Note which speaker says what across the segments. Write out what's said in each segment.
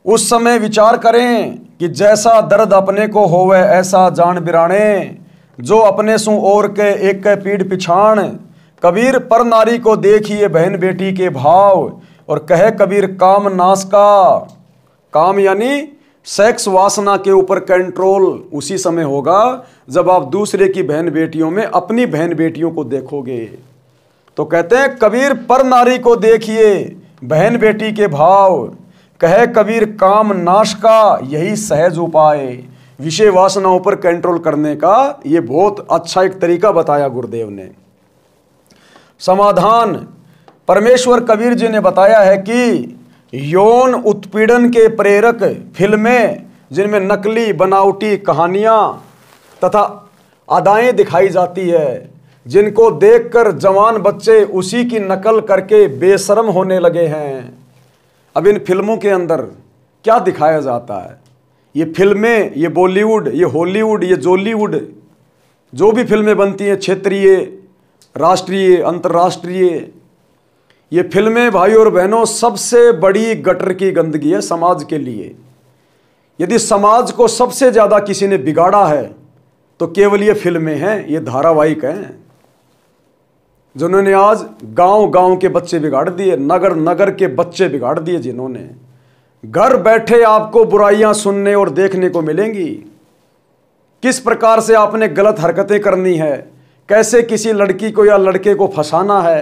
Speaker 1: उस समय विचार करें कि जैसा दर्द अपने को होवे ऐसा जान बिराने, जो अपने सु और के एक के पीड़ पिछाण। कबीर पर नारी को देखिए बहन बेटी के भाव, और कहे कबीर काम नाश का। काम यानी सेक्स वासना के ऊपर कंट्रोल उसी समय होगा जब आप दूसरे की बहन बेटियों में अपनी बहन बेटियों को देखोगे। तो कहते हैं कबीर पर नारी को देखिए बहन बेटी के भाव, कहे कबीर काम नाश का यही सहज उपाय। विषय वासनाओं पर कंट्रोल करने का ये बहुत अच्छा एक तरीका बताया गुरुदेव ने। समाधान परमेश्वर कबीर जी ने बताया है कि यौन उत्पीड़न के प्रेरक फिल्में जिनमें नकली बनावटी कहानियां तथा अदाएं दिखाई जाती है, जिनको देखकर जवान बच्चे उसी की नकल करके बेशर्म होने लगे हैं। अब इन फिल्मों के अंदर क्या दिखाया जाता है? ये फिल्में, ये बॉलीवुड, ये हॉलीवुड, ये जॉलीवुड, जो भी फिल्में बनती हैं क्षेत्रीय, राष्ट्रीय, अंतर्राष्ट्रीय, ये फिल्में भाई और बहनों सबसे बड़ी गटर की गंदगी है समाज के लिए। यदि समाज को सबसे ज़्यादा किसी ने बिगाड़ा है तो केवल ये फिल्में हैं, ये धारावाहिक हैं, जिन्होंने आज गांव-गांव के बच्चे बिगाड़ दिए, नगर-नगर के बच्चे बिगाड़ दिए, जिन्होंने घर बैठे आपको बुराइयां सुनने और देखने को मिलेंगी। किस प्रकार से आपने गलत हरकतें करनी है, कैसे किसी लड़की को या लड़के को फंसाना है,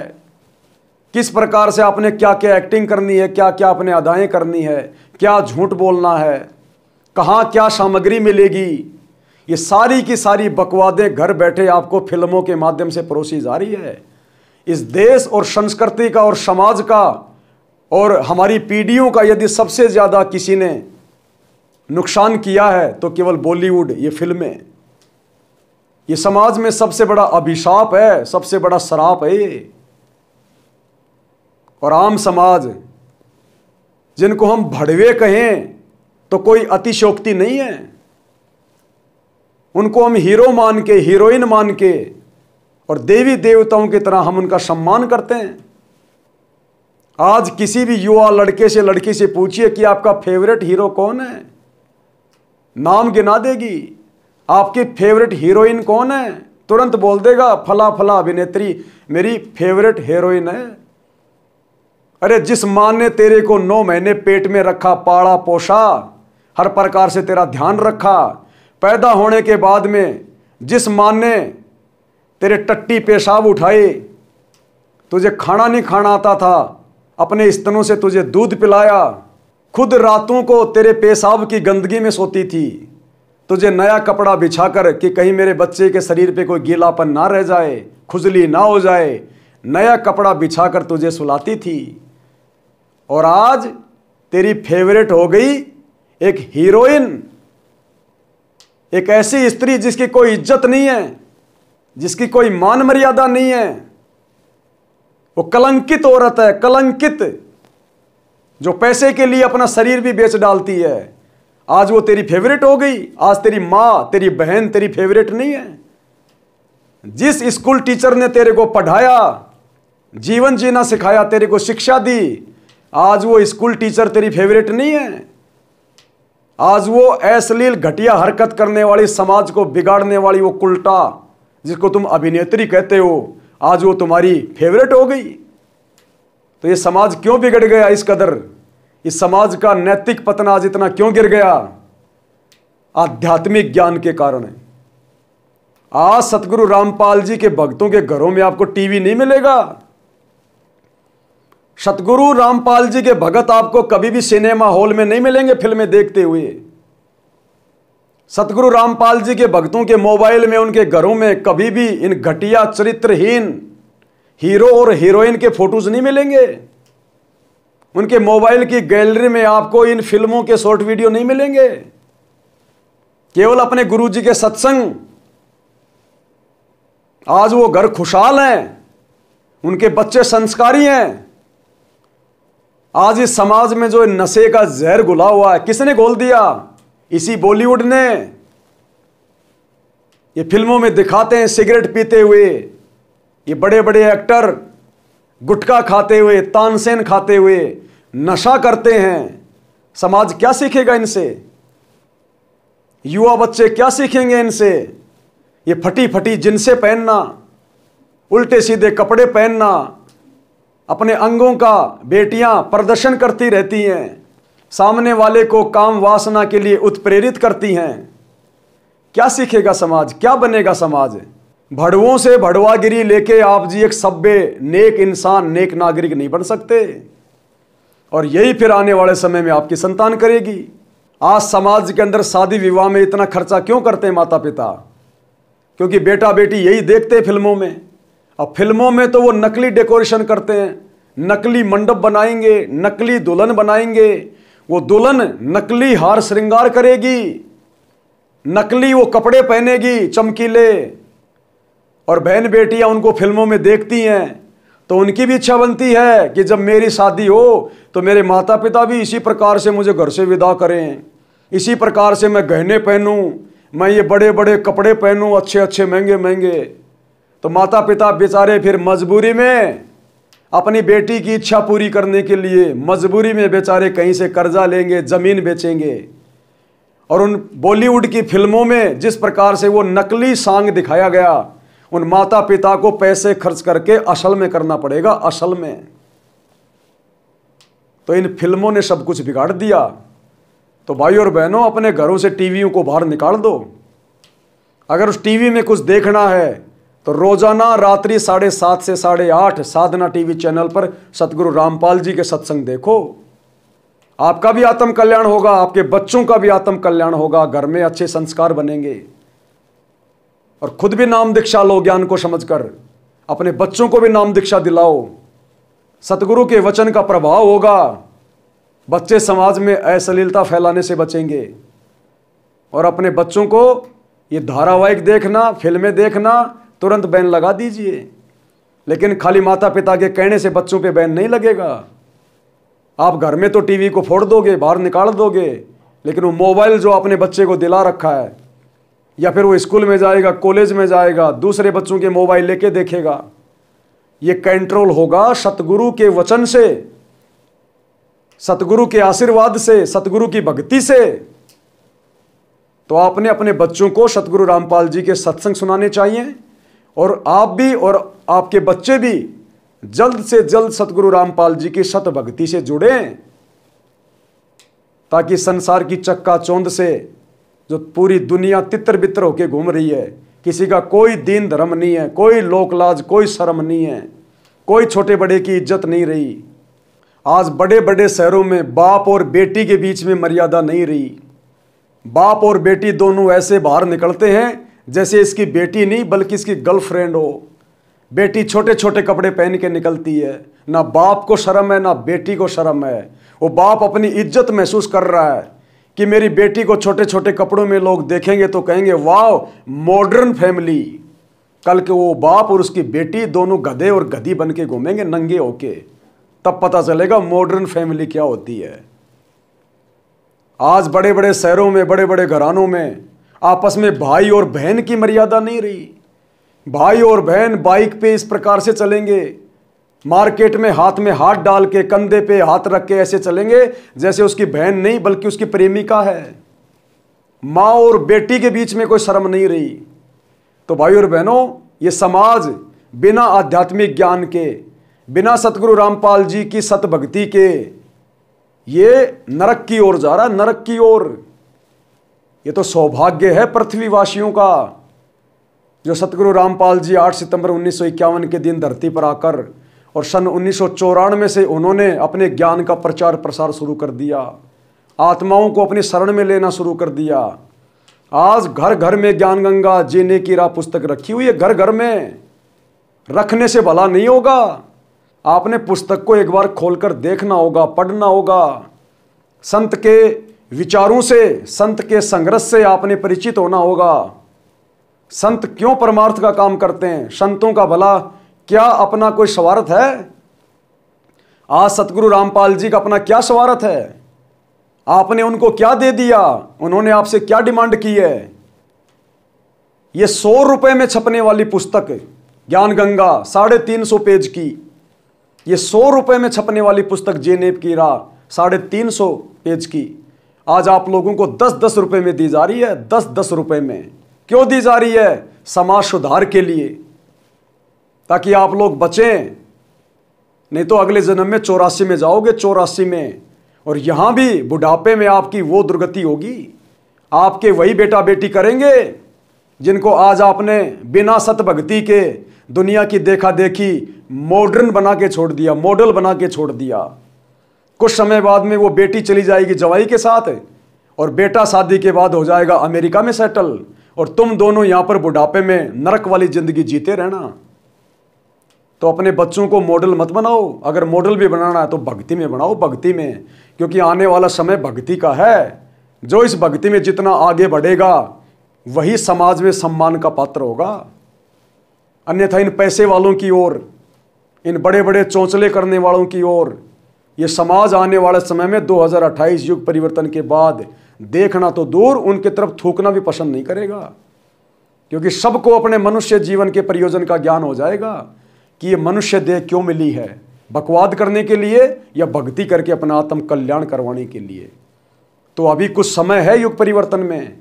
Speaker 1: किस प्रकार से आपने क्या क्या एक्टिंग करनी है, क्या क्या आपने अदाएं करनी है, क्या झूठ बोलना है, कहाँ क्या सामग्री मिलेगी, ये सारी की सारी बकवादें घर बैठे आपको फिल्मों के माध्यम से परोसी जा रही है। इस देश और संस्कृति का और समाज का और हमारी पीढ़ियों का यदि सबसे ज़्यादा किसी ने नुकसान किया है तो केवल बॉलीवुड, ये फिल्में। ये समाज में सबसे बड़ा अभिशाप है, सबसे बड़ा श्राप है ये। और आम समाज, जिनको हम भड़वे कहें तो कोई अतिशयोक्ति नहीं है, उनको हम हीरो मान के, हीरोइन मान के और देवी देवताओं की तरह हम उनका सम्मान करते हैं। आज किसी भी युवा लड़के से, लड़की से पूछिए कि आपका फेवरेट हीरो कौन है, नाम गिना देगी। आपकी फेवरेट हीरोइन कौन है, तुरंत बोल देगा फला फला अभिनेत्री मेरी फेवरेट हीरोइन है। अरे जिस मां ने तेरे को 9 महीने पेट में रखा, पाला पोसा, हर प्रकार से तेरा ध्यान रखा, पैदा होने के बाद में जिस मां ने तेरे टट्टी पेशाब उठाए, तुझे खाना नहीं खाना आता था, अपने स्तनों से तुझे दूध पिलाया, खुद रातों को तेरे पेशाब की गंदगी में सोती थी, तुझे नया कपड़ा बिछाकर कि कहीं मेरे बच्चे के शरीर पे कोई गीलापन ना रह जाए, खुजली ना हो जाए, नया कपड़ा बिछाकर तुझे सुलाती थी। और आज तेरी फेवरेट हो गई एक हीरोइन, एक ऐसी स्त्री जिसकी कोई इज्जत नहीं है, जिसकी कोई मान मर्यादा नहीं है, वो कलंकित औरत है, कलंकित, जो पैसे के लिए अपना शरीर भी बेच डालती है। आज वो तेरी फेवरेट हो गई। आज तेरी मां, तेरी बहन तेरी फेवरेट नहीं है। जिस स्कूल टीचर ने तेरे को पढ़ाया, जीवन जीना सिखाया, तेरे को शिक्षा दी, आज वो स्कूल टीचर तेरी फेवरेट नहीं है। आज वो अश्लील घटिया हरकत करने वाली, समाज को बिगाड़ने वाली वो कुल्टा जिसको तुम अभिनेत्री कहते हो, आज वो तुम्हारी फेवरेट हो गई। तो ये समाज क्यों बिगड़ गया इस कदर? इस समाज का नैतिक पतन आज इतना क्यों गिर गया? आध्यात्मिक ज्ञान के कारण। आज सतगुरु रामपाल जी के भक्तों के घरों में आपको टीवी नहीं मिलेगा। सतगुरु रामपाल जी के भगत आपको कभी भी सिनेमा हॉल में नहीं मिलेंगे फिल्में देखते हुए। सतगुरु रामपाल जी के भक्तों के मोबाइल में, उनके घरों में कभी भी इन घटिया चरित्रहीन हीरो और हीरोइन के फोटोज नहीं मिलेंगे। उनके मोबाइल की गैलरी में आपको इन फिल्मों के शॉर्ट वीडियो नहीं मिलेंगे। केवल अपने गुरुजी के सत्संग। आज वो घर खुशहाल हैं, उनके बच्चे संस्कारी हैं। आज इस समाज में जो नशे का जहर घुला हुआ है, किसने घोल दिया? इसी बॉलीवुड ने। ये फिल्मों में दिखाते हैं सिगरेट पीते हुए, ये बड़े बड़े एक्टर गुटखा खाते हुए, तानसेन खाते हुए नशा करते हैं, समाज क्या सीखेगा इनसे? युवा बच्चे क्या सीखेंगे इनसे? ये फटी फटी जिन्सें पहनना, उल्टे सीधे कपड़े पहनना, अपने अंगों का बेटियां प्रदर्शन करती रहती हैं, सामने वाले को काम वासना के लिए उत्प्रेरित करती हैं। क्या सीखेगा समाज? क्या बनेगा समाज? भड़वों से भड़वागिरी लेके आप जी एक सभ्य नेक इंसान, नेक नागरिक नहीं बन सकते। और यही फिर आने वाले समय में आपकी संतान करेगी। आज समाज के अंदर शादी विवाह में इतना खर्चा क्यों करते हैं माता पिता? क्योंकि बेटा बेटी यही देखते हैं फिल्मों में। अब फिल्मों में तो वो नकली डेकोरेशन करते हैं, नकली मंडप बनाएंगे, नकली दुल्हन बनाएंगे, वो दुल्हन नकली हार श्रृंगार करेगी, नकली वो कपड़े पहनेगी चमकीले, और बहन बेटियां उनको फिल्मों में देखती हैं तो उनकी भी इच्छा बनती है कि जब मेरी शादी हो तो मेरे माता पिता भी इसी प्रकार से मुझे घर से विदा करें, इसी प्रकार से मैं गहने पहनूं, मैं ये बड़े बड़े कपड़े पहनूं, अच्छे अच्छे महंगे महंगे। तो माता पिता बेचारे फिर मजबूरी में अपनी बेटी की इच्छा पूरी करने के लिए मजबूरी में बेचारे कहीं से कर्जा लेंगे, जमीन बेचेंगे। और उन बॉलीवुड की फिल्मों में जिस प्रकार से वो नकली सांग दिखाया गया, उन माता पिता को पैसे खर्च करके असल में करना पड़ेगा, असल में। तो इन फिल्मों ने सब कुछ बिगाड़ दिया। तो भाई और बहनों, अपने घरों से टीवियों को बाहर निकाल दो। अगर उस टीवी में कुछ देखना है तो रोजाना रात्रि 7:30 से 8:30 साधना टीवी चैनल पर सतगुरु रामपाल जी के सत्संग देखो। आपका भी आत्म कल्याण होगा, आपके बच्चों का भी आत्म कल्याण होगा, घर में अच्छे संस्कार बनेंगे। और खुद भी नाम दीक्षा लो, ज्ञान को समझकर अपने बच्चों को भी नाम दीक्षा दिलाओ। सतगुरु के वचन का प्रभाव होगा, बच्चे समाज में अश्लीलता फैलाने से बचेंगे। और अपने बच्चों को ये धारावाहिक देखना, फिल्में देखना, तुरंत बैन लगा दीजिए। लेकिन खाली माता पिता के कहने से बच्चों पे बैन नहीं लगेगा। आप घर में तो टीवी को फोड़ दोगे, बाहर निकाल दोगे, लेकिन वो मोबाइल जो अपने बच्चे को दिला रखा है, या फिर वो स्कूल में जाएगा, कॉलेज में जाएगा, दूसरे बच्चों के मोबाइल लेके देखेगा, ये कंट्रोल होगा सतगुरु के वचन से, सतगुरु के आशीर्वाद से, सतगुरु की भक्ति से। तो आपने अपने बच्चों को सतगुरु रामपाल जी के सत्संग सुनाने चाहिए, और आप भी और आपके बच्चे भी जल्द से जल्द सतगुरु रामपाल जी की सत भक्ति से जुड़ें, ताकि संसार की चक्काचौंध से जो पूरी दुनिया तितर बितर होके घूम रही है, किसी का कोई दीन धर्म नहीं है, कोई लोक लाज, कोई शर्म नहीं है, कोई छोटे बड़े की इज्जत नहीं रही। आज बड़े बड़े शहरों में बाप और बेटी के बीच में मर्यादा नहीं रही। बाप और बेटी दोनों ऐसे बाहर निकलते हैं जैसे इसकी बेटी नहीं बल्कि इसकी गर्लफ्रेंड हो। बेटी छोटे छोटे कपड़े पहन के निकलती है, ना बाप को शर्म है ना बेटी को शर्म है। वो बाप अपनी इज्जत महसूस कर रहा है कि मेरी बेटी को छोटे छोटे कपड़ों में लोग देखेंगे तो कहेंगे वाह मॉडर्न फैमिली। कल के वो बाप और उसकी बेटी दोनों गधे और गधी बन के घूमेंगे नंगे होके, तब पता चलेगा मॉडर्न फैमिली क्या होती है। आज बड़े बड़े शहरों में, बड़े बड़े घरानों में आपस में भाई और बहन की मर्यादा नहीं रही। भाई और बहन बाइक पे इस प्रकार से चलेंगे, मार्केट में हाथ डाल के, कंधे पे हाथ रख के ऐसे चलेंगे जैसे उसकी बहन नहीं बल्कि उसकी प्रेमिका है। माँ और बेटी के बीच में कोई शर्म नहीं रही। तो भाई और बहनों, ये समाज बिना आध्यात्मिक ज्ञान के, बिना सतगुरु रामपाल जी की सत भक्ति के, ये नरक की ओर जा रहा है, नरक की ओर। ये तो सौभाग्य है पृथ्वीवासियों का जो सतगुरु रामपाल जी 8 सितंबर 1951 के दिन धरती पर आकर और सन 1994 से उन्होंने अपने ज्ञान का प्रचार प्रसार शुरू कर दिया, आत्माओं को अपनी शरण में लेना शुरू कर दिया। आज घर घर में ज्ञान गंगा जीने की राह पुस्तक रखी हुई है। घर घर में रखने से भला नहीं होगा, आपने पुस्तक को एक बार खोलकर देखना होगा, पढ़ना होगा। संत के विचारों से, संत के संघर्ष से आपने परिचित होना होगा। संत क्यों परमार्थ का काम करते हैं, संतों का भला क्या अपना कोई स्वार्थ है? आज सतगुरु रामपाल जी का अपना क्या स्वार्थ है? आपने उनको क्या दे दिया? उन्होंने आपसे क्या डिमांड की है? ये 100 रुपए में छपने वाली पुस्तक ज्ञान गंगा 350 पेज की, ये 100 रुपए में छपने वाली पुस्तक जेनेब की राह 350 पेज की, आज आप लोगों को 10-10 रुपए में दी जा रही है। 10-10 रुपए में क्यों दी जा रही है? समाज सुधार के लिए, ताकि आप लोग बचें। नहीं तो अगले जन्म में 84 में जाओगे, 84 में, और यहां भी बुढ़ापे में आपकी वो दुर्गति होगी। आपके वही बेटा बेटी करेंगे जिनको आज आपने बिना सतभक्ति के दुनिया की देखा देखी मॉडर्न बना के छोड़ दिया, मॉडल बना के छोड़ दिया। कुछ समय बाद में वो बेटी चली जाएगी जवाई के साथ, और बेटा शादी के बाद हो जाएगा अमेरिका में सेटल, और तुम दोनों यहां पर बुढ़ापे में नरक वाली जिंदगी जीते रहना। तो अपने बच्चों को मॉडल मत बनाओ। अगर मॉडल भी बनाना है तो भक्ति में बनाओ, भक्ति में, क्योंकि आने वाला समय भक्ति का है। जो इस भक्ति में जितना आगे बढ़ेगा वही समाज में सम्मान का पात्र होगा। अन्यथा इन पैसे वालों की ओर, इन बड़े बड़े चौंचले करने वालों की ओर ये समाज आने वाले समय में 2028 युग परिवर्तन के बाद देखना तो दूर, उनकी तरफ थूकना भी पसंद नहीं करेगा। क्योंकि सबको अपने मनुष्य जीवन के प्रयोजन का ज्ञान हो जाएगा कि ये मनुष्य देह क्यों मिली है, बकवाद करने के लिए या भक्ति करके अपना आत्म कल्याण करवाने के लिए। तो अभी कुछ समय है युग परिवर्तन में,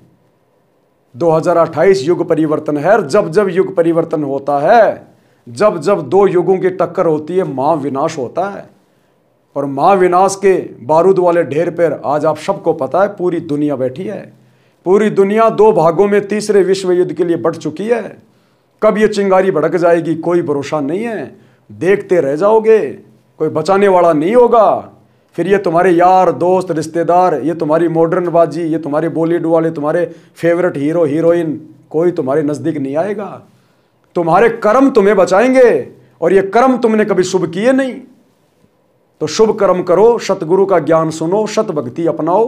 Speaker 1: 2028 युग परिवर्तन है। जब जब युग परिवर्तन होता है, जब जब दो युगों की टक्कर होती है, महाविनाश होता है। और महाविनाश के बारूद वाले ढेर पर आज आप सबको पता है पूरी दुनिया बैठी है। पूरी दुनिया 2 भागों में तीसरे विश्व युद्ध के लिए बढ़ चुकी है। कब ये चिंगारी भड़क जाएगी कोई भरोसा नहीं है। देखते रह जाओगे, कोई बचाने वाला नहीं होगा। फिर ये तुम्हारे यार दोस्त रिश्तेदार, ये तुम्हारी मॉडर्न बाजी, ये तुम्हारे बॉलीवुड वाले, तुम्हारे फेवरेट हीरो हीरोइन, कोई तुम्हारे नज़दीक नहीं आएगा। तुम्हारे कर्म तुम्हें बचाएंगे, और ये कर्म तुमने कभी शुभ किए नहीं। तो शुभ कर्म करो, सतगुरु का ज्ञान सुनो, सत भक्ति अपनाओ,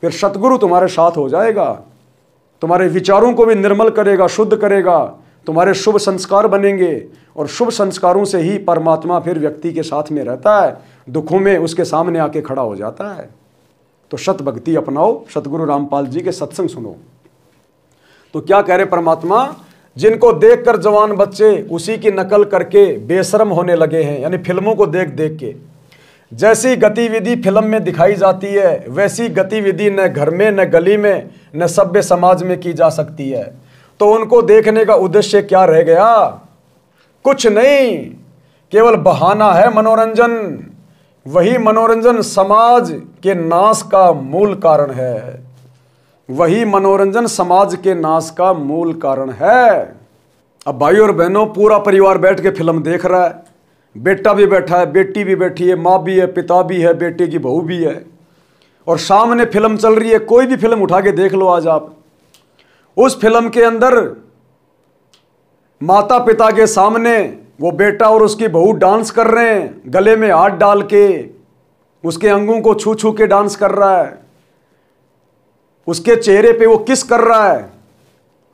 Speaker 1: फिर सतगुरु तुम्हारे साथ हो जाएगा। तुम्हारे विचारों को भी निर्मल करेगा, शुद्ध करेगा, तुम्हारे शुभ संस्कार बनेंगे, और शुभ संस्कारों से ही परमात्मा फिर व्यक्ति के साथ में रहता है, दुखों में उसके सामने आके खड़ा हो जाता है। तो सत भक्ति अपनाओ, सतगुरु रामपाल जी के सत्संग सुनो। तो क्या कह रहे परमात्मा? जिनको देखकर जवान बच्चे उसी की नकल करके बेशरम होने लगे हैं, यानी फिल्मों को देख देख के। जैसी गतिविधि फिल्म में दिखाई जाती है वैसी गतिविधि न घर में, न गली में, न सभ्य समाज में की जा सकती है। तो उनको देखने का उद्देश्य क्या रह गया? कुछ नहीं, केवल बहाना है मनोरंजन। वही मनोरंजन समाज के नाश का मूल कारण है। वही मनोरंजन समाज के नाश का मूल कारण है। अब भाई और बहनों, पूरा परिवार बैठ के फिल्म देख रहा है, बेटा भी बैठा है, बेटी भी बैठी है, माँ भी है, पिता भी है, बेटे की बहू भी है, और सामने फिल्म चल रही है। कोई भी फिल्म उठा के देख लो आज आप, उस फिल्म के अंदर माता पिता के सामने वो बेटा और उसकी बहू डांस कर रहे हैं, गले में हाथ डाल के, उसके अंगों को छू छू के डांस कर रहा है, उसके चेहरे पे वो किस कर रहा है,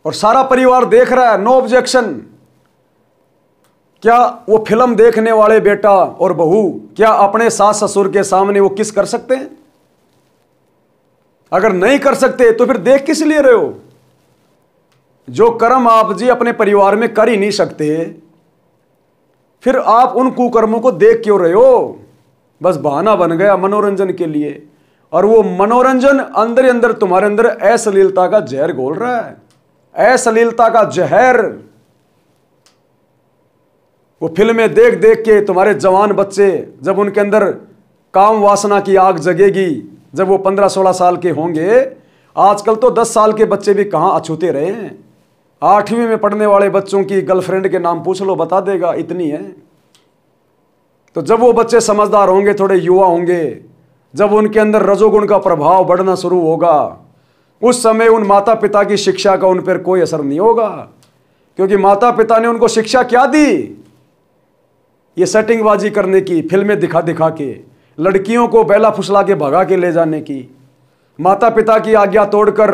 Speaker 1: और सारा परिवार देख रहा है, नो ऑब्जेक्शन। क्या वो फिल्म देखने वाले बेटा और बहू क्या अपने सास ससुर के सामने वो किस कर सकते हैं? अगर नहीं कर सकते तो फिर देख किस लिए रहे हो? जो कर्म आप जी अपने परिवार में कर ही नहीं सकते, फिर आप उन कुकर्मों को देख क्यों रहे हो? बस बहाना बन गया मनोरंजन के लिए, और वो मनोरंजन अंदर ही अंदर तुम्हारे अंदर अश्लीलता का जहर घोल रहा है। अश्लीलता का जहर। वो फिल्में देख देख के तुम्हारे जवान बच्चे, जब उनके अंदर काम वासना की आग जगेगी, जब वो 15-16 साल के होंगे, आजकल तो 10 साल के बच्चे भी कहाँ अछूते रहे हैं। 8वीं में पढ़ने वाले बच्चों की गर्लफ्रेंड के नाम पूछ लो, बता देगा इतनी है। तो जब वो बच्चे समझदार होंगे, थोड़े युवा होंगे, जब उनके अंदर रजोगुण का प्रभाव बढ़ना शुरू होगा, उस समय उन माता पिता की शिक्षा का उन पर कोई असर नहीं होगा। क्योंकि माता पिता ने उनको शिक्षा क्या दी? ये सेटिंगबाजी करने की, फिल्में दिखा दिखा के, लड़कियों को बेला फुसला के भगा के ले जाने की, माता पिता की आज्ञा तोड़कर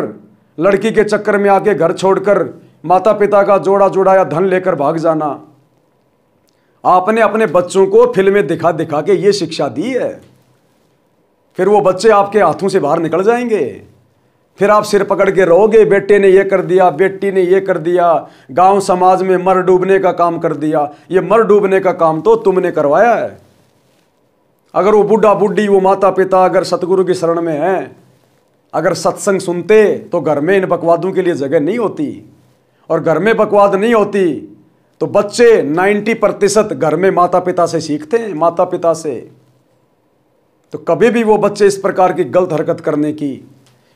Speaker 1: लड़की के चक्कर में आके घर छोड़कर माता पिता का जोड़ा जुड़ाया धन लेकर भाग जाना। आपने अपने बच्चों को फिल्में दिखा दिखा के ये शिक्षा दी है। फिर वो बच्चे आपके हाथों से बाहर निकल जाएंगे। फिर आप सिर पकड़ के रहोगे, बेटे ने ये कर दिया, बेटी ने ये कर दिया, गांव समाज में मर डूबने का काम कर दिया। ये मर डूबने का काम तो तुमने करवाया है। अगर वो बुढ़ा बुढ़ी, वो माता पिता अगर सतगुरु की शरण में हैं, अगर सत्संग सुनते, तो घर में इन बकवादों के लिए जगह नहीं होती। और घर में बकवाद नहीं होती तो बच्चे 90% घर में माता पिता से सीखते हैं, माता पिता से। तो कभी भी वो बच्चे इस प्रकार की गलत हरकत करने की,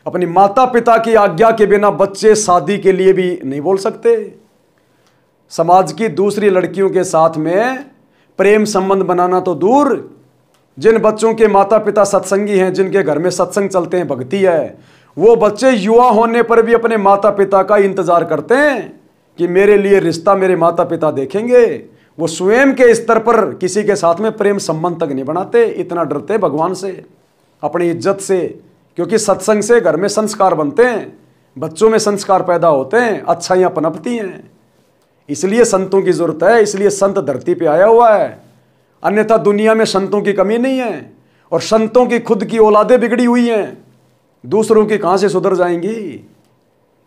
Speaker 1: अपनी माता पिता की आज्ञा के बिना बच्चे शादी के लिए भी नहीं बोल सकते। समाज की दूसरी लड़कियों के साथ में प्रेम संबंध बनाना तो दूर, जिन बच्चों के माता पिता सत्संगी हैं, जिनके घर में सत्संग चलते हैं, भक्ति है, वो बच्चे युवा होने पर भी अपने माता पिता का इंतजार करते हैं कि मेरे लिए रिश्ता मेरे माता पिता देखेंगे। वो स्वयं के स्तर पर किसी के साथ में प्रेम संबंध तक नहीं बनाते, इतना डरते भगवान से, अपनी इज्जत से। क्योंकि सत्संग से घर में संस्कार बनते हैं, बच्चों में संस्कार पैदा होते हैं, अच्छाइयाँ पनपती हैं। इसलिए संतों की जरूरत है, इसलिए संत धरती पे आया हुआ है। अन्यथा दुनिया में संतों की कमी नहीं है, और संतों की खुद की औलादें बिगड़ी हुई हैं, दूसरों की कहां से सुधर जाएंगी।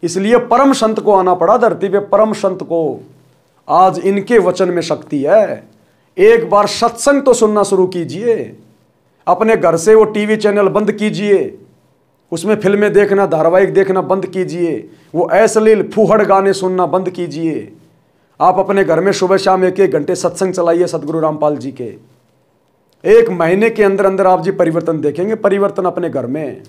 Speaker 1: इसलिए परम संत को आना पड़ा धरती पे, परम संत को। आज इनके वचन में शक्ति है। एक बार सत्संग तो सुनना शुरू कीजिए, अपने घर से वो टीवी चैनल बंद कीजिए, उसमें फिल्में देखना, धारावाहिक देखना बंद कीजिए, वो अश्लील फूहड़ गाने सुनना बंद कीजिए। आप अपने घर में सुबह शाम 1-1 घंटे सत्संग चलाइए सतगुरु रामपाल जी के। 1 महीने के अंदर अंदर आप जी परिवर्तन देखेंगे, परिवर्तन अपने घर में।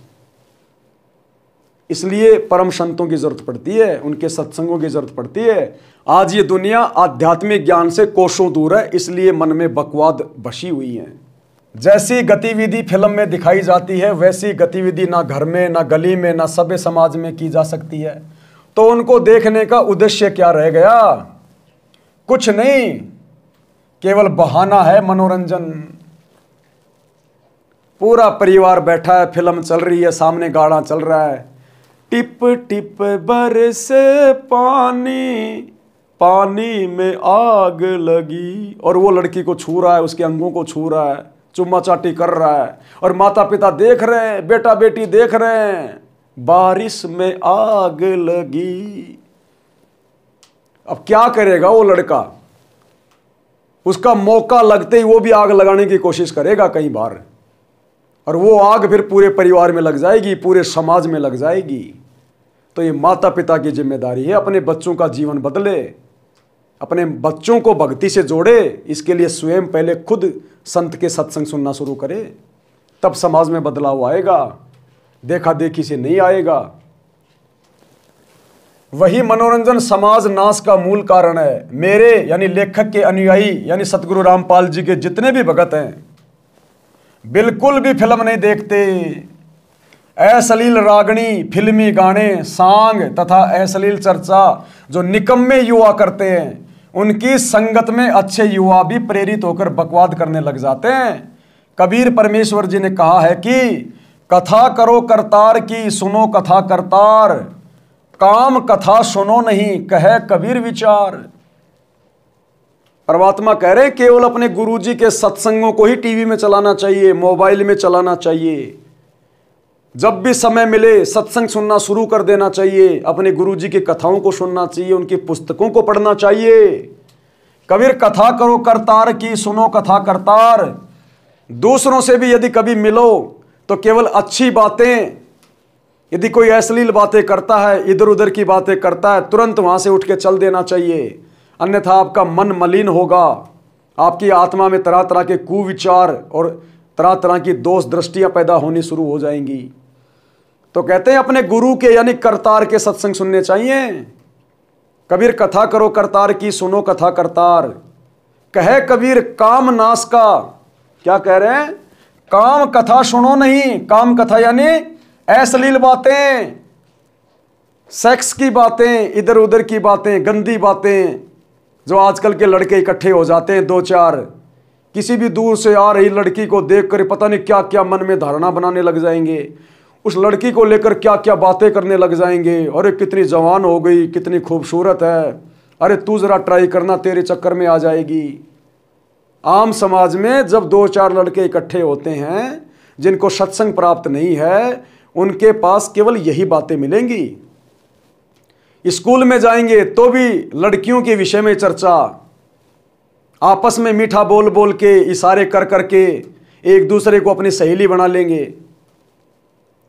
Speaker 1: इसलिए परम संतों की जरूरत पड़ती है, उनके सत्संगों की जरूरत पड़ती है। आज ये दुनिया आध्यात्मिक ज्ञान से कोसों दूर है, इसलिए मन में बकवाद बसी हुई है। जैसी गतिविधि फिल्म में दिखाई जाती है, वैसी गतिविधि ना घर में, ना गली में, ना सभ्य समाज में की जा सकती है। तो उनको देखने का उद्देश्य क्या रह गया? कुछ नहीं, केवल बहाना है, मनोरंजन। पूरा परिवार बैठा है, फिल्म चल रही है, सामने गाना चल रहा है, टिप टिप बरस पानी, पानी में आग लगी, और वो लड़की को छू रहा है, उसके अंगों को छू रहा है, चुम्मा चाटी कर रहा है, और माता पिता देख रहे हैं, बेटा बेटी देख रहे हैं, बारिश में आग लगी। अब क्या करेगा वो लड़का? उसका मौका लगते ही वो भी आग लगाने की कोशिश करेगा कई बार, और वो आग फिर पूरे परिवार में लग जाएगी, पूरे समाज में लग जाएगी। तो ये माता पिता की जिम्मेदारी है, अपने बच्चों का जीवन बदले, अपने बच्चों को भक्ति से जोड़े। इसके लिए स्वयं पहले खुद संत के सत्संग सुनना शुरू करे, तब समाज में बदलाव आएगा, देखा देखी से नहीं आएगा। वही मनोरंजन समाज नाश का मूल कारण है। मेरे यानी लेखक के अनुयायी यानी सतगुरु रामपाल जी के जितने भी भगत हैं, बिल्कुल भी फिल्म नहीं देखते। अश्लील रागनी, फिल्मी गाने, सांग तथा अश्लील चर्चा जो निकम्मे युवा करते हैं, उनकी संगत में अच्छे युवा भी प्रेरित होकर बकवाद करने लग जाते हैं। कबीर परमेश्वर जी ने कहा है कि कथा करो करतार की, सुनो कथा करतार, काम कथा सुनो नहीं, कहे कबीर विचार। परमात्मा कह रहे हैं केवल अपने गुरुजी के सत्संगों को ही टीवी में चलाना चाहिए, मोबाइल में चलाना चाहिए। जब भी समय मिले सत्संग सुनना शुरू कर देना चाहिए, अपने गुरुजी की कथाओं को सुनना चाहिए, उनकी पुस्तकों को पढ़ना चाहिए। कबीर कथा करो करतार की, सुनो कथा करतार। दूसरों से भी यदि कभी मिलो तो केवल अच्छी बातें, यदि कोई अश्लील बातें करता है, इधर उधर की बातें करता है, तुरंत वहां से उठ के चल देना चाहिए, अन्यथा आपका मन मलिन होगा, आपकी आत्मा में तरह तरह के कुविचार और तरह तरह की दोष दृष्टियां पैदा होनी शुरू हो जाएंगी। तो कहते हैं अपने गुरु के यानी करतार के सत्संग सुनने चाहिए। कबीर कथा करो करतार की, सुनो कथा करतार। कहे कबीर काम नाश का, क्या कह रहे हैं? काम कथा सुनो नहीं। काम कथा यानी अश्लील बातें, सेक्स की बातें, इधर उधर की बातें, गंदी बातें, जो आजकल के लड़के इकट्ठे हो जाते हैं 2-4, किसी भी दूर से आ रही लड़की को देखकर पता नहीं क्या क्या मन में धारणा बनाने लग जाएंगे, उस लड़की को लेकर क्या क्या बातें करने लग जाएंगे। अरे कितनी जवान हो गई, कितनी खूबसूरत है, अरे तू जरा ट्राई करना, तेरे चक्कर में आ जाएगी। आम समाज में जब 2-4 लड़के इकट्ठे होते हैं जिनको सत्संग प्राप्त नहीं है, उनके पास केवल यही बातें मिलेंगी। स्कूल में जाएंगे तो भी लड़कियों के विषय में चर्चा, आपस में मीठा बोल बोल के, इशारे कर करके, एक दूसरे को अपनी सहेली बना लेंगे।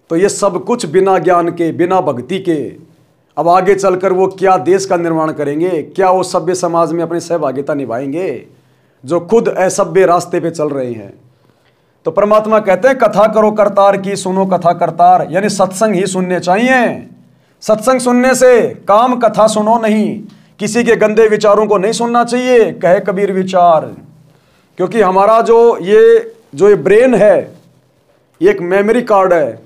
Speaker 1: तो ये सब कुछ बिना ज्ञान के, बिना भक्ति के अब आगे चलकर वो क्या देश का निर्माण करेंगे, क्या वो सभ्य समाज में अपनी सहभागिता निभाएंगे जो खुद असभ्य रास्ते पे चल रहे हैं। तो परमात्मा कहते हैं कथा करो करतार की, सुनो कथा करतार, यानी सत्संग ही सुनने चाहिए। सत्संग सुनने से काम कथा सुनो नहीं, किसी के गंदे विचारों को नहीं सुनना चाहिए, कहे कबीर विचार। क्योंकि हमारा जो ये ब्रेन है, ये एक मेमोरी कार्ड है।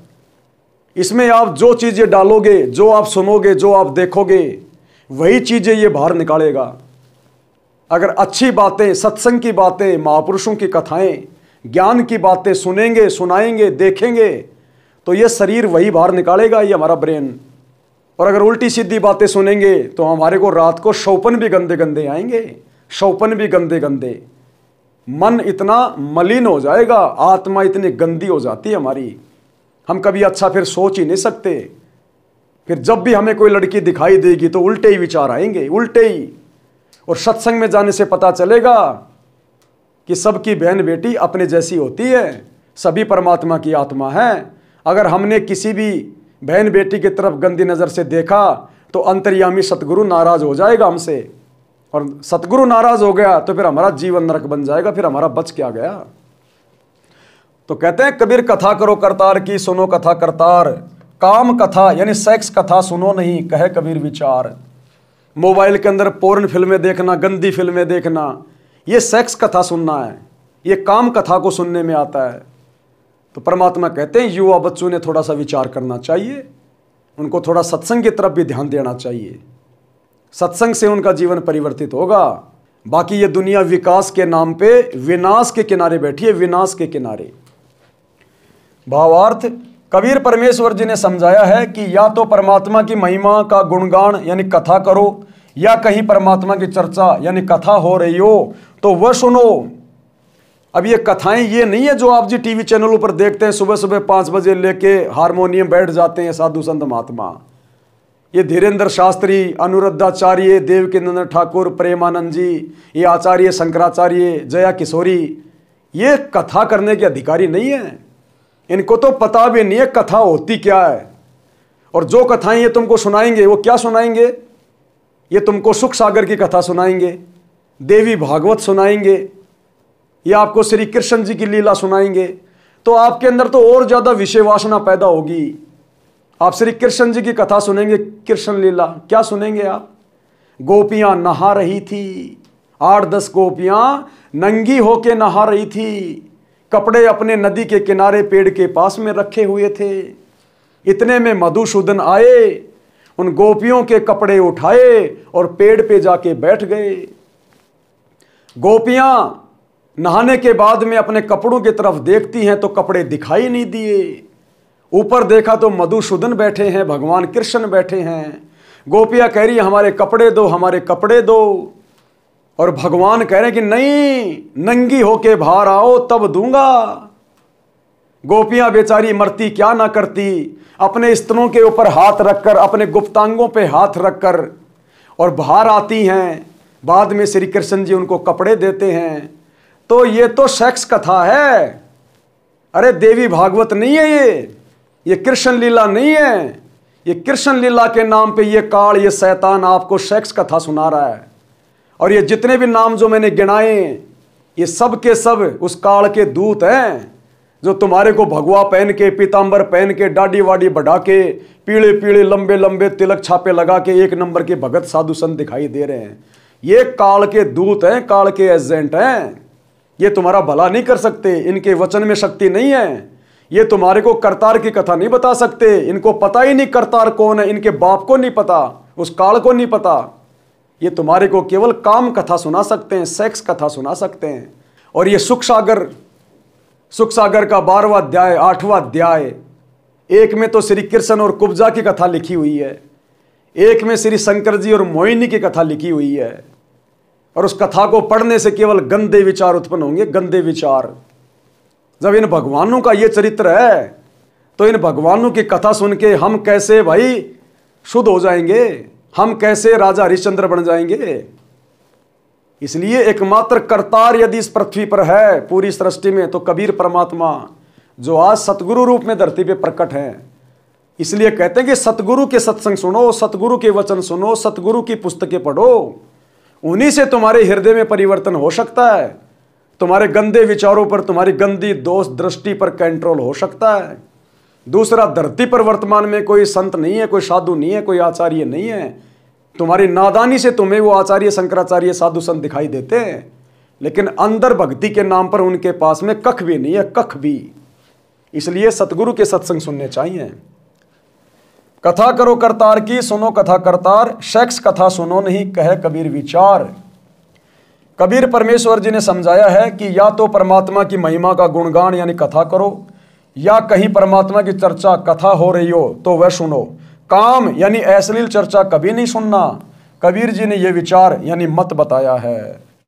Speaker 1: इसमें आप जो चीज़ें डालोगे, जो आप सुनोगे, जो आप देखोगे, वही चीज़ें ये बाहर निकालेगा। अगर अच्छी बातें, सत्संग की बातें, महापुरुषों की कथाएं, ज्ञान की बातें सुनेंगे, सुनाएंगे, देखेंगे, तो ये शरीर वही बाहर निकालेगा, ये हमारा ब्रेन। और अगर उल्टी सीधी बातें सुनेंगे तो हमारे को रात को शौपन भी गंदे गंदे आएंगे, शौपन भी गंदे गंदे। मन इतना मलिन हो जाएगा, आत्मा इतनी गंदी हो जाती है हमारी, हम कभी अच्छा फिर सोच ही नहीं सकते। फिर जब भी हमें कोई लड़की दिखाई देगी तो उल्टे ही विचार आएंगे, उल्टे ही। और सत्संग में जाने से पता चलेगा कि सबकी बहन बेटी अपने जैसी होती है, सभी परमात्मा की आत्मा है। अगर हमने किसी भी बहन बेटी की तरफ गंदी नज़र से देखा तो अंतर्यामी सतगुरु नाराज हो जाएगा हमसे, और सतगुरु नाराज हो गया तो फिर हमारा जीवन नरक बन जाएगा, फिर हमारा बच क्या गया। तो कहते हैं कबीर कथा करो करतार की, सुनो कथा करतार, काम कथा यानी सेक्स कथा सुनो नहीं, कहे कबीर विचार। मोबाइल के अंदर पोर्न फिल्में देखना, गंदी फिल्में देखना, ये सेक्स कथा सुनना है, ये काम कथा को सुनने में आता है। तो परमात्मा कहते हैं युवा बच्चों ने थोड़ा सा विचार करना चाहिए, उनको थोड़ा सत्संग की तरफ भी ध्यान देना चाहिए। सत्संग से उनका जीवन परिवर्तित होगा। बाकी ये दुनिया विकास के नाम पे विनाश के किनारे बैठी है, विनाश के किनारे। भावार्थ, कबीर परमेश्वर जी ने समझाया है कि या तो परमात्मा की महिमा का गुणगान यानी कथा करो, या कहीं परमात्मा की चर्चा यानी कथा हो रही हो तो वह सुनो। अब ये कथाएं ये नहीं है जो आप जी टीवी चैनलों पर देखते हैं, सुबह सुबह 5 बजे लेके हारमोनियम बैठ जाते हैं साधु संत महात्मा। ये धीरेन्द्र शास्त्री, अनुरुद्धाचार्य, देवकीनंदन ठाकुर, प्रेमानंद जी, ये आचार्य शंकराचार्य, जया किशोरी, ये कथा करने के अधिकारी नहीं है। इनको तो पता भी नहीं है कथा होती क्या है। और जो कथाएं ये तुमको सुनाएंगे वो क्या सुनाएंगे, ये तुमको सुख सागर की कथा सुनाएंगे, देवी भागवत सुनाएंगे, ये आपको श्री कृष्ण जी की लीला सुनाएंगे। तो आपके अंदर तो और ज्यादा विषय वासना पैदा होगी। आप श्री कृष्ण जी की कथा सुनेंगे, कृष्ण लीला क्या सुनेंगे आप? गोपियां नहा रही थी, 8-10 गोपियां नंगी होके नहा रही थी, कपड़े अपने नदी के किनारे पेड़ के पास में रखे हुए थे। इतने में मधुसूदन आए, उन गोपियों के कपड़े उठाए और पेड़ पे जाके बैठ गए। गोपियां नहाने के बाद में अपने कपड़ों की तरफ देखती हैं तो कपड़े दिखाई नहीं दिए। ऊपर देखा तो मधुसूदन बैठे हैं, भगवान कृष्ण बैठे हैं। गोपियां कह रही हमारे कपड़े दो, हमारे कपड़े दो। और भगवान कह रहे हैं कि नहीं, नंगी होके बाहर आओ तब दूंगा। गोपियां बेचारी मरती क्या ना करती, अपने स्तनों के ऊपर हाथ रखकर, अपने गुप्तांगों पे हाथ रखकर और बाहर आती हैं। बाद में श्री कृष्ण जी उनको कपड़े देते हैं। तो ये तो सेक्स कथा है। अरे देवी भागवत नहीं है, ये कृष्ण लीला नहीं है। ये कृष्ण लीला के नाम पे ये काल, ये शैतान आपको सेक्स कथा सुना रहा है। और ये जितने भी नाम जो मैंने गिनाए, ये सब के सब उस काल के दूत हैं जो तुम्हारे को भगवा पहन के, पीतांबर पहन के, दाढ़ी वाड़ी बढ़ा के, पीले पीले लंबे लंबे तिलक छापे लगा के 1 नंबर के भगत साधु संत दिखाई दे रहे हैं। ये काल के दूत हैं, काल के एजेंट हैं। ये तुम्हारा भला नहीं कर सकते, इनके वचन में शक्ति नहीं है। ये तुम्हारे को करतार की कथा नहीं बता सकते, इनको पता ही नहीं करतार कौन है, इनके बाप को नहीं पता, उस काल को नहीं पता। ये तुम्हारे को केवल काम कथा सुना सकते हैं, सेक्स कथा सुना सकते हैं। और ये सुख सागर का 12वां अध्याय, 8वां अध्याय, एक में तो श्री कृष्ण और कुब्जा की कथा लिखी हुई है, एक में श्री शंकर जी और मोहिनी की कथा लिखी हुई है। और उस कथा को पढ़ने से केवल गंदे विचार उत्पन्न होंगे, गंदे विचार। जब इन भगवानों का ये चरित्र है तो इन भगवानों की कथा सुन के हम कैसे भाई शुद्ध हो जाएंगे, हम कैसे राजा हरिश्चंद्र बन जाएंगे। इसलिए एकमात्र करतार यदि इस पृथ्वी पर है पूरी सृष्टि में, तो कबीर परमात्मा जो आज सतगुरु रूप में धरती पे प्रकट हैं। इसलिए कहते हैं कि सतगुरु के सत्संग सुनो, सतगुरु के वचन सुनो, सतगुरु की पुस्तकें पढ़ो, उन्हीं से तुम्हारे हृदय में परिवर्तन हो सकता है। तुम्हारे गंदे विचारों पर, तुम्हारी गंदी दोष दृष्टि पर कंट्रोल हो सकता है। दूसरा, धरती पर वर्तमान में कोई संत नहीं है, कोई साधु नहीं है, कोई आचार्य नहीं है। तुम्हारी नादानी से तुम्हें वो आचार्य शंकराचार्य साधु संत दिखाई देते हैं, लेकिन अंदर भक्ति के नाम पर उनके पास में कख भी नहीं है, कख भी। इसलिए सतगुरु के सत्संग सुनने चाहिए। कथा करो करतार की, सुनो कथा करतार, सेक्स कथा सुनो नहीं, कहे कबीर विचार। कबीर परमेश्वर जी ने समझाया है कि या तो परमात्मा की महिमा का गुणगान यानी कथा करो, या कहीं परमात्मा की चर्चा कथा हो रही हो तो वह सुनो। काम यानी अश्लील चर्चा कभी नहीं सुनना। कबीर जी ने यह विचार यानी मत बताया है।